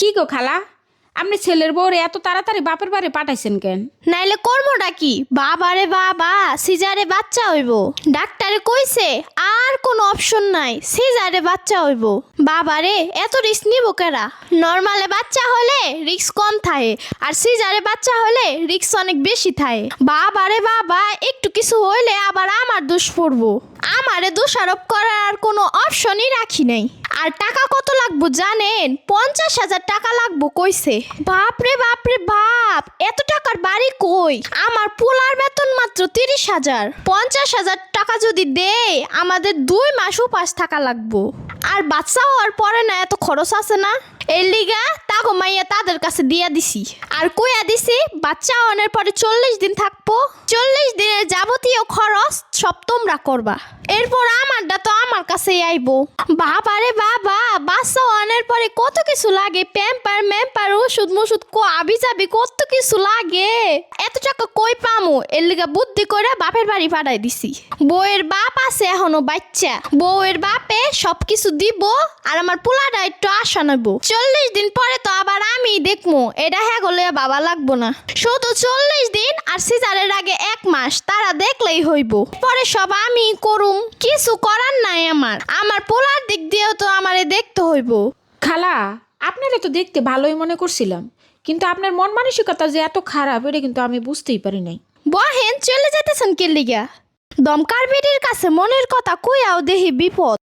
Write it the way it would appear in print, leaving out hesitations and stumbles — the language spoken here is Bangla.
কি গো খালা, আপনি ছেলের বউরে এত তাড়াতাড়ি বাপের বাড়ি পাঠাইছেন কেন? নাইলে কর্মটা কি? বাবারে বাবা, সিজারে বাচ্চা হইব। ডাক্তারে কইছে আর কোনো অপশন নাই, সিজারে বাচ্চা হইব। বাবারে এত রিস্ক নিব কেরা? নরমালে বাচ্চা হলে রিস্ক কম থাকে, আর সিজারে বাচ্চা হলে রিস্ক অনেক বেশি থাকে। বাবারে বাবা, একটু কিছু হইলে আবার আমার দোষ পড়বো। আমারে দোষারোপ করার আর কোনো অপশনই রাখি নাই। আর টাকা কত লাগবো জানেন? 50,000 টাকা লাগবো কইছে। বাপরে বাপরে বাপ, এত টাকার বাড়ি কই? আমার পোলার বেতন মাত্র 30,000। 50,000 টাকা যদি দেয় আমাদের 2 মাস উপাস থাকা লাগবো। আর বাচ্চা হওয়ার পরে না এত খরচ আছে না, এর লিগা তাগো মাইয়া তাদের কাছে দিয়া দিছি। আর কইয়া দিছি বাচ্চা হওয়ার পরে 40 দিন থাকবো। 40 দিনের যাবতীয় খরচ সব তোমরা করবা। এরপর আমারটা তো আমার কাছেই আইবো। বাবারে বাবা, বাচ্চা হওয়ার পরে কত কিছু লাগে, প্যাম্পার ম্যাম্পার, ওষুধ মষুধ আবি যাবি কত কিছু লাগে। এত টাকা কই পামু? এর লিগা বুদ্ধি করে বাপের বাড়ি পাঠাই দিছি। বউয়ের বাপ আছে এখনো বাচ্চা, বউয়ের বাপে সবকিছু দিব আর আমার পোলাটা একটু আশা নেব। 40 দিন পরে তো আবার আমি দেখবো, এটা হ্যাঁ গলে বাবা লাগবো না। শুধু 40 দিন আর সিজারের আগে 1 মাস তারা দেখলেই হইব। পরে সব আমি করুম, কিছু করার নাই আমার। আমার পোলার দিক দিয়েও তো আমারে দেখতে হইব। খালা, আপনারা তো দেখতে ভালোই মনে করছিলাম, কিন্তু আপনার মন মানসিকতা যে এত খারাপ এটা কিন্তু আমি বুঝতেই পারি নাই। বহেন চলে যেতেছেন কে লিগা? দমকার বেডির কাছে মনের কথা কইয়াও দেহি বিপদ।